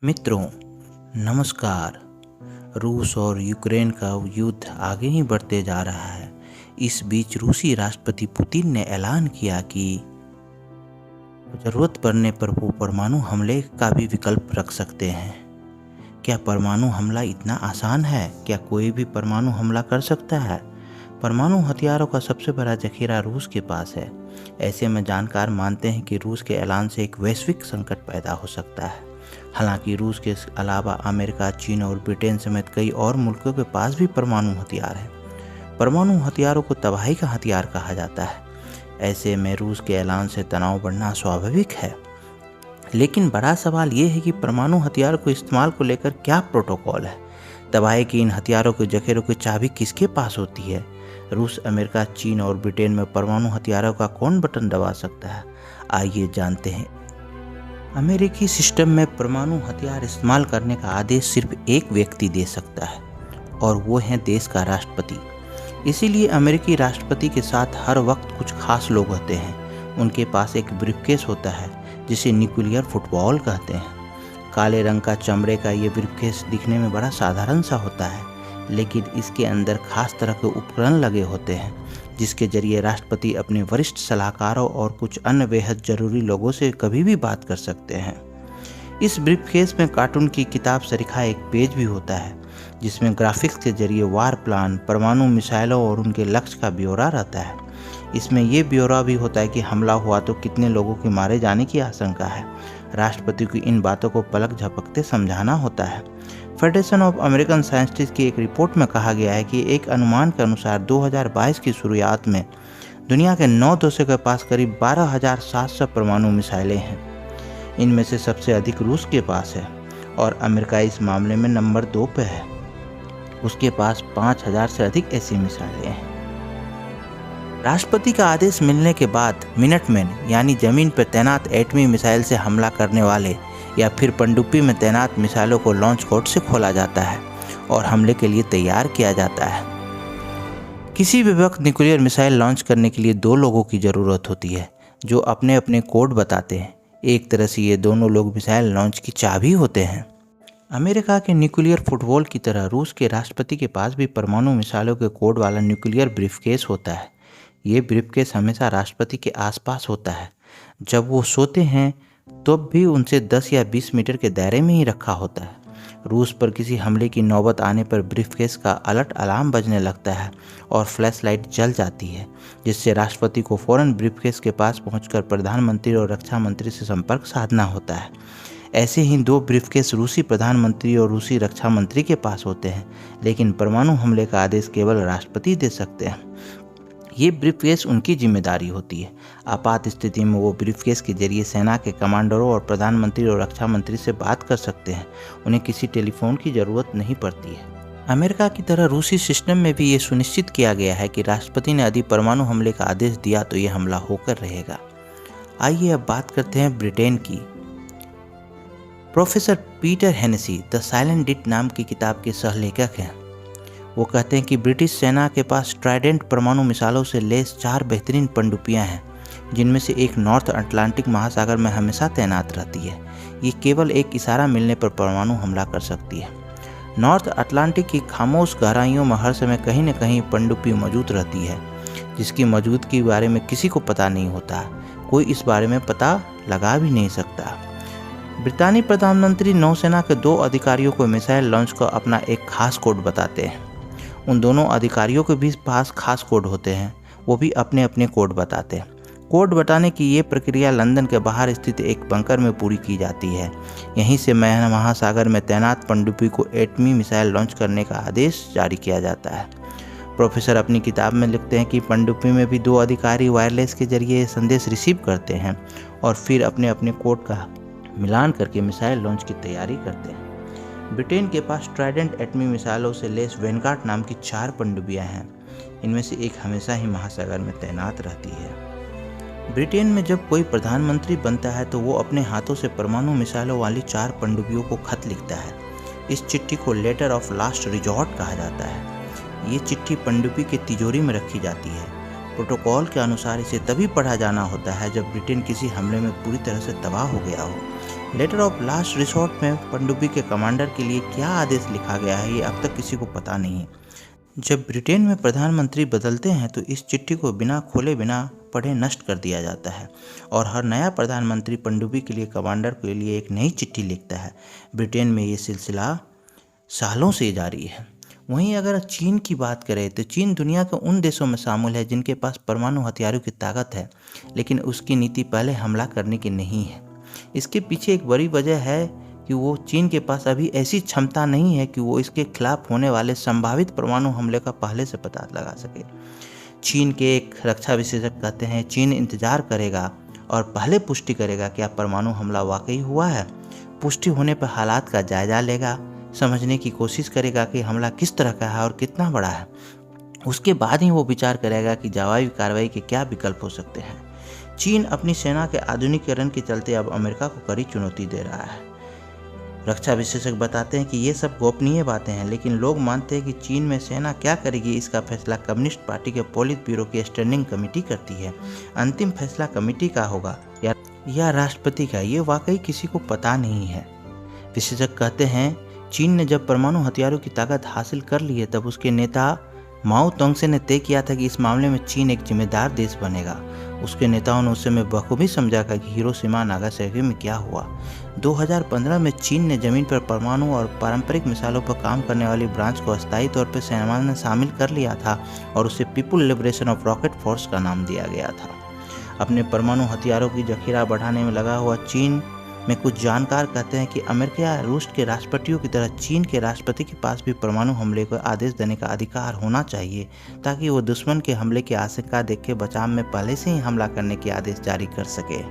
मित्रों, नमस्कार। रूस और यूक्रेन का युद्ध आगे ही बढ़ते जा रहा है। इस बीच रूसी राष्ट्रपति पुतिन ने ऐलान किया कि ज़रूरत पड़ने पर वो परमाणु हमले का भी विकल्प रख सकते हैं। क्या परमाणु हमला इतना आसान है? क्या कोई भी परमाणु हमला कर सकता है? परमाणु हथियारों का सबसे बड़ा जखीरा रूस के पास है। ऐसे में जानकार मानते हैं कि रूस के ऐलान से एक वैश्विक संकट पैदा हो सकता है। हालांकि रूस के अलावा अमेरिका, चीन और ब्रिटेन समेत कई और मुल्कों के पास भी परमाणु हथियार हैं। परमाणु हथियारों को तबाही का हथियार कहा जाता है। ऐसे में रूस के ऐलान से तनाव बढ़ना स्वाभाविक है। लेकिन बड़ा सवाल ये है कि परमाणु हथियार को इस्तेमाल को लेकर क्या प्रोटोकॉल है? तबाही की इन हथियारों के जखीरों की चाबी किसके पास होती है? रूस, अमेरिका, चीन और ब्रिटेन में परमाणु हथियारों का कौन बटन दबा सकता है? आइए जानते हैं। अमेरिकी सिस्टम में परमाणु हथियार इस्तेमाल करने का आदेश सिर्फ एक व्यक्ति दे सकता है और वो है देश का राष्ट्रपति। इसीलिए अमेरिकी राष्ट्रपति के साथ हर वक्त कुछ खास लोग होते हैं। उनके पास एक ब्रीफकेस होता है जिसे न्यूक्लियर फुटबॉल कहते हैं। काले रंग का चमड़े का ये ब्रीफकेस दिखने में बड़ा साधारण सा होता है, लेकिन इसके अंदर खास तरह के उपकरण लगे होते हैं जिसके जरिए राष्ट्रपति अपने वरिष्ठ सलाहकारों और कुछ अन्य बेहद जरूरी लोगों से कभी भी बात कर सकते हैं। इस ब्रीफकेस में कार्टून की किताब सरीखा एक पेज भी होता है जिसमें ग्राफिक्स के जरिए वार प्लान, परमाणु मिसाइलों और उनके लक्ष्य का ब्यौरा रहता है। इसमें ये ब्यौरा भी होता है कि हमला हुआ तो कितने लोगों के मारे जाने की आशंका है। राष्ट्रपति को इन बातों को पलक झपकते समझाना होता है। फेडरेशन ऑफ अमेरिकन साइंटिस्ट की एक रिपोर्ट में कहा गया है कि एक अनुमान के अनुसार 2022 की शुरुआत में दुनिया के 9 देशों के पास करीब 12,700 परमाणु मिसाइलें हैं। इनमें से सबसे अधिक रूस के पास है और अमेरिका इस मामले में नंबर 2 पे है। उसके पास 5,000 से अधिक ऐसी मिसाइलें हैं। राष्ट्रपति का आदेश मिलने के बाद मिनटमैन यानी जमीन पर तैनात एटमी मिसाइल से हमला करने वाले या फिर पनडुब्बी में तैनात मिसाइलों को लॉन्च कोड से खोला जाता है और हमले के लिए तैयार किया जाता है। किसी भी वक्त न्यूक्लियर मिसाइल लॉन्च करने के लिए 2 लोगों की ज़रूरत होती है जो अपने अपने कोड बताते हैं। एक तरह से ये दोनों लोग मिसाइल लॉन्च की चाबी होते हैं। अमेरिका के न्यूक्लियर फुटबॉल की तरह रूस के राष्ट्रपति के पास भी परमाणु मिसाइलों के कोड वाला न्यूक्लियर ब्रीफकेस होता है। ये ब्रीफकेस हमेशा राष्ट्रपति के आसपास होता है। जब वो सोते हैं तब भी उनसे 10 या 20 मीटर के दायरे में ही रखा होता है। रूस पर किसी हमले की नौबत आने पर ब्रीफकेस का अलर्ट अलार्म बजने लगता है और फ्लैश लाइट जल जाती है, जिससे राष्ट्रपति को फौरन ब्रीफकेस के पास पहुंचकर प्रधानमंत्री और रक्षा मंत्री से संपर्क साधना होता है। ऐसे ही 2 ब्रीफकेस रूसी प्रधानमंत्री और रूसी रक्षा मंत्री के पास होते हैं, लेकिन परमाणु हमले का आदेश केवल राष्ट्रपति दे सकते हैं। ये ब्रीफकेस उनकी जिम्मेदारी होती है। आपात स्थिति में वो ब्रीफकेस के जरिए सेना के कमांडरों और प्रधानमंत्री और रक्षा मंत्री से बात कर सकते हैं। उन्हें किसी टेलीफोन की ज़रूरत नहीं पड़ती है। अमेरिका की तरह रूसी सिस्टम में भी ये सुनिश्चित किया गया है कि राष्ट्रपति ने यदि परमाणु हमले का आदेश दिया तो ये हमला होकर रहेगा। आइए अब बात करते हैं ब्रिटेन की। Professor Peter Hennessy the silent deep नाम की किताब के सहलेखक हैं। वो कहते हैं कि ब्रिटिश सेना के पास ट्राइडेंट परमाणु मिसाइलों से लैस 4 बेहतरीन पनडुब्बियां हैं, जिनमें से एक नॉर्थ अटलांटिक महासागर में हमेशा तैनात रहती है। ये केवल एक इशारा मिलने पर परमाणु हमला कर सकती है। नॉर्थ अटलांटिक की खामोश गहराइयों में हर समय कहीं न कहीं पनडुब्बी मौजूद रहती है, जिसकी मौजूदगी के बारे में किसी को पता नहीं होता। कोई इस बारे में पता लगा भी नहीं सकता। ब्रितानी प्रधानमंत्री नौसेना के 2 अधिकारियों को मिसाइल लॉन्च को अपना एक खास कोड बताते हैं। उन दोनों अधिकारियों के भी पास खास कोड होते हैं। वो भी अपने अपने कोड बताते हैं। कोड बताने की ये प्रक्रिया लंदन के बाहर स्थित एक बंकर में पूरी की जाती है। यहीं से महासागर में तैनात पनडुब्बी को एटमी मिसाइल लॉन्च करने का आदेश जारी किया जाता है। प्रोफेसर अपनी किताब में लिखते हैं कि पनडुब्बी में भी 2 अधिकारी वायरलेस के जरिए संदेश रिसीव करते हैं और फिर अपने अपने कोड का मिलान करके मिसाइल लॉन्च की तैयारी करते हैं। ब्रिटेन के पास ट्राइडेंट एटमी मिसाइलों से लैस वेनगार्ड नाम की 4 पनडुब्बियां हैं। इनमें से एक हमेशा ही महासागर में तैनात रहती है। ब्रिटेन में जब कोई प्रधानमंत्री बनता है तो वो अपने हाथों से परमाणु मिसाइलों वाली 4 पनडुब्बियों को खत लिखता है। इस चिट्ठी को लेटर ऑफ लास्ट रिजॉर्ट कहा जाता है। ये चिट्ठी पनडुब्बी के तिजोरी में रखी जाती है। प्रोटोकॉल के अनुसार इसे तभी पढ़ा जाना होता है जब ब्रिटेन किसी हमले में पूरी तरह से तबाह हो गया हो लेटर ऑफ लास्ट रिसोर्ट में पनडुब्बी के कमांडर के लिए क्या आदेश लिखा गया है, ये अब तक किसी को पता नहीं है। जब ब्रिटेन में प्रधानमंत्री बदलते हैं तो इस चिट्ठी को बिना खोले बिना पढ़े नष्ट कर दिया जाता है और हर नया प्रधानमंत्री पनडुब्बी के लिए कमांडर के लिए एक नई चिट्ठी लिखता है। ब्रिटेन में ये सिलसिला सालों से जारी है। वहीं अगर चीन की बात करें तो चीन दुनिया के उन देशों में शामिल है जिनके पास परमाणु हथियारों की ताकत है, लेकिन उसकी नीति पहले हमला करने की नहीं है। इसके पीछे एक बड़ी वजह है कि वो चीन के पास अभी ऐसी क्षमता नहीं है कि वो इसके खिलाफ होने वाले संभावित परमाणु हमले का पहले से पता लगा सके। चीन के एक रक्षा विशेषज्ञ कहते हैं चीन इंतजार करेगा और पहले पुष्टि करेगा क्या परमाणु हमला वाकई हुआ है। पुष्टि होने पर हालात का जायजा लेगा, समझने की कोशिश करेगा कि हमला किस तरह का है और कितना बड़ा है। उसके बाद ही वो विचार करेगा कि जवाबी कार्रवाई के क्या विकल्प हो सकते हैं। चीन अपनी सेना के आधुनिकीकरण के चलते अब अमेरिका को कड़ी चुनौती दे रहा है। रक्षा विशेषज्ञ बताते हैं कि ये सब गोपनीय बातें हैं, लेकिन लोग मानते हैं कि चीन में सेना क्या करेगी इसका फैसला कम्युनिस्ट पार्टी के पोलित ब्यूरो की स्टैंडिंग कमेटी करती है। अंतिम फैसला कमेटी का होगा या राष्ट्रपति का, ये वाकई किसी को पता नहीं है। विशेषज्ञ कहते हैं चीन ने जब परमाणु हथियारों की ताकत हासिल कर ली है तब उसके नेता माओ तुंगसे ने तय किया था कि इस मामले में चीन एक जिम्मेदार देश बनेगा। उसके नेताओं ने उस समय बखूबी समझा कि हिरोशिमा नागासाकी में क्या हुआ। 2015 में चीन ने जमीन पर परमाणु और पारंपरिक मिसाइलों पर काम करने वाली ब्रांच को अस्थायी तौर पर सेना में शामिल कर लिया था और उसे people liberation of rocket force का नाम दिया गया था। अपने परमाणु हथियारों की जखीरा बढ़ाने में लगा हुआ चीन में कुछ जानकार कहते हैं कि अमेरिका या रूस के राष्ट्रपतियों की तरह चीन के राष्ट्रपति के पास भी परमाणु हमले को आदेश देने का अधिकार होना चाहिए, ताकि वो दुश्मन के हमले की आशंका देख के बचाव में पहले से ही हमला करने के आदेश जारी कर सके।